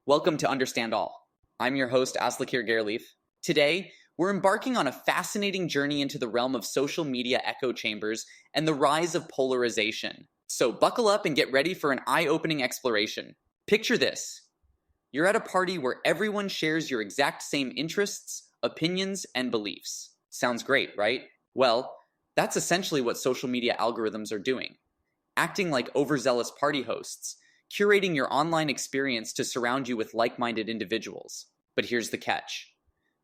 Welcome to Understand All. I'm your host, Aslakir Gerleif. Today, we're embarking on a fascinating journey into the realm of social media echo chambers and the rise of polarization. So buckle up and get ready for an eye-opening exploration. Picture this. You're at a party where everyone shares your exact same interests, opinions, and beliefs. Sounds great, right? Well, that's essentially what social media algorithms are doing. Acting like overzealous party hosts, curating your online experience to surround you with like-minded individuals. But here's the catch.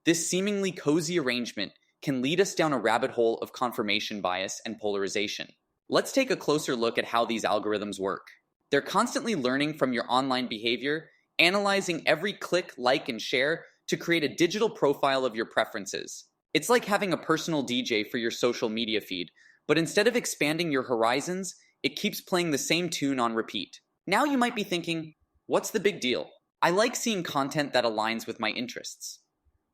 This seemingly cozy arrangement can lead us down a rabbit hole of confirmation bias and polarization. Let's take a closer look at how these algorithms work. They're constantly learning from your online behavior, analyzing every click, like, and share to create a digital profile of your preferences. It's like having a personal DJ for your social media feed, but instead of expanding your horizons, it keeps playing the same tune on repeat. Now you might be thinking, what's the big deal? I like seeing content that aligns with my interests.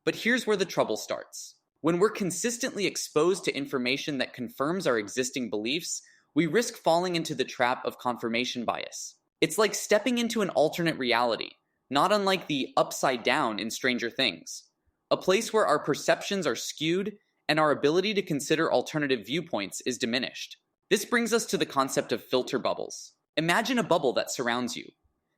But here's where the trouble starts. When we're consistently exposed to information that confirms our existing beliefs, we risk falling into the trap of confirmation bias. It's like stepping into an alternate reality, not unlike the upside down in Stranger Things. A place where our perceptions are skewed and our ability to consider alternative viewpoints is diminished. This brings us to the concept of filter bubbles. Imagine a bubble that surrounds you,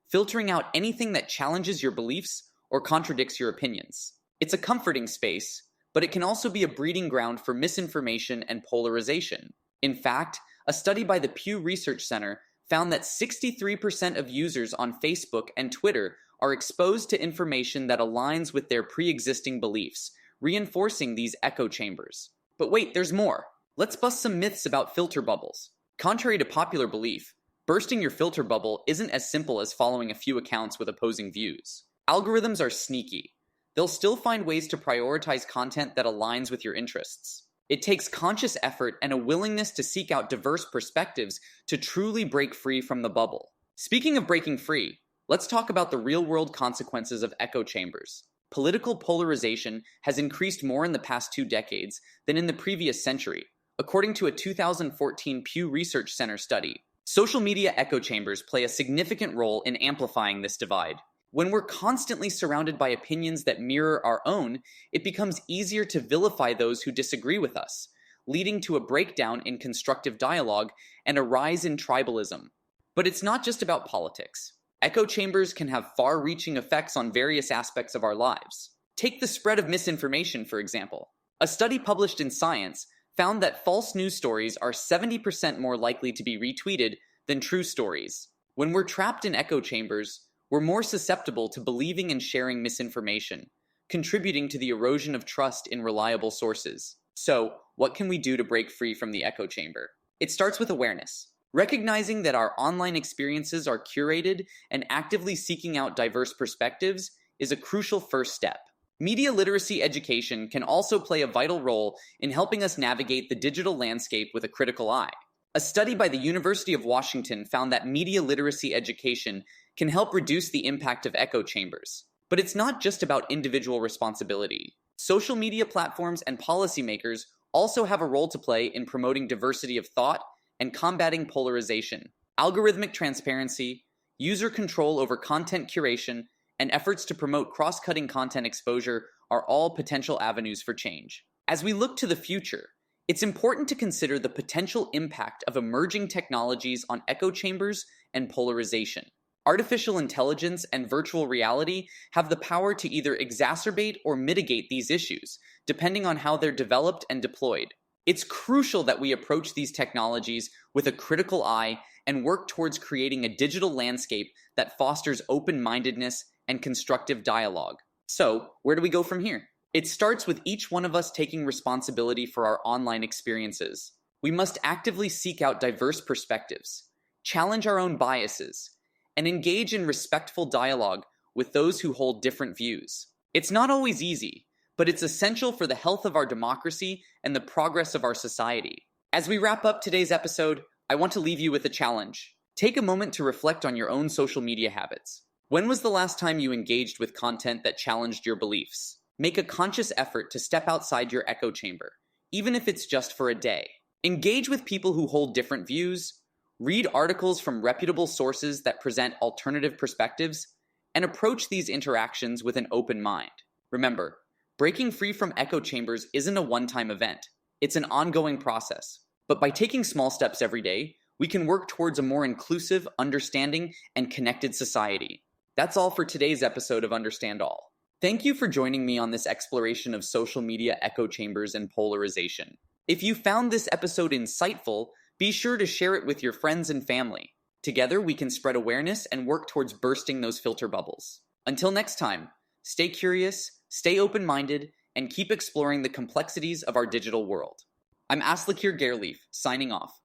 filtering out anything that challenges your beliefs or contradicts your opinions. It's a comforting space, but it can also be a breeding ground for misinformation and polarization. In fact, a study by the Pew Research Center found that 63% of users on Facebook and Twitter are exposed to information that aligns with their pre-existing beliefs, reinforcing these echo chambers. But wait, there's more. Let's bust some myths about filter bubbles. Contrary to popular belief, bursting your filter bubble isn't as simple as following a few accounts with opposing views. Algorithms are sneaky. They'll still find ways to prioritize content that aligns with your interests. It takes conscious effort and a willingness to seek out diverse perspectives to truly break free from the bubble. Speaking of breaking free, let's talk about the real-world consequences of echo chambers. Political polarization has increased more in the past 2 decades than in the previous century, according to a 2014 Pew Research Center study. Social media echo chambers play a significant role in amplifying this divide. When we're constantly surrounded by opinions that mirror our own, it becomes easier to vilify those who disagree with us, leading to a breakdown in constructive dialogue and a rise in tribalism. But it's not just about politics. Echo chambers can have far-reaching effects on various aspects of our lives. Take the spread of misinformation, for example. A study published in Science found that false news stories are 70% more likely to be retweeted than true stories. When we're trapped in echo chambers, we're more susceptible to believing and sharing misinformation, contributing to the erosion of trust in reliable sources. So, what can we do to break free from the echo chamber? It starts with awareness. Recognizing that our online experiences are curated and actively seeking out diverse perspectives is a crucial first step. Media literacy education can also play a vital role in helping us navigate the digital landscape with a critical eye. A study by the University of Washington found that media literacy education can help reduce the impact of echo chambers. But it's not just about individual responsibility. Social media platforms and policymakers also have a role to play in promoting diversity of thought and combating polarization. Algorithmic transparency, user control over content curation, and efforts to promote cross-cutting content exposure are all potential avenues for change. As we look to the future, it's important to consider the potential impact of emerging technologies on echo chambers and polarization. Artificial intelligence and virtual reality have the power to either exacerbate or mitigate these issues, depending on how they're developed and deployed. It's crucial that we approach these technologies with a critical eye and work towards creating a digital landscape that fosters open-mindedness and constructive dialogue. So, where do we go from here? It starts with each one of us taking responsibility for our online experiences. We must actively seek out diverse perspectives, challenge our own biases, and engage in respectful dialogue with those who hold different views. It's not always easy, but it's essential for the health of our democracy and the progress of our society. As we wrap up today's episode, I want to leave you with a challenge. Take a moment to reflect on your own social media habits. When was the last time you engaged with content that challenged your beliefs? Make a conscious effort to step outside your echo chamber, even if it's just for a day. Engage with people who hold different views, read articles from reputable sources that present alternative perspectives, and approach these interactions with an open mind. Remember, breaking free from echo chambers isn't a one-time event. It's an ongoing process. But by taking small steps every day, we can work towards a more inclusive, understanding, and connected society. That's all for today's episode of Understand All. Thank you for joining me on this exploration of social media echo chambers and polarization. If you found this episode insightful, be sure to share it with your friends and family. Together, we can spread awareness and work towards bursting those filter bubbles. Until next time, stay curious, stay open-minded, and keep exploring the complexities of our digital world. I'm Aslakir Gerleaf, signing off.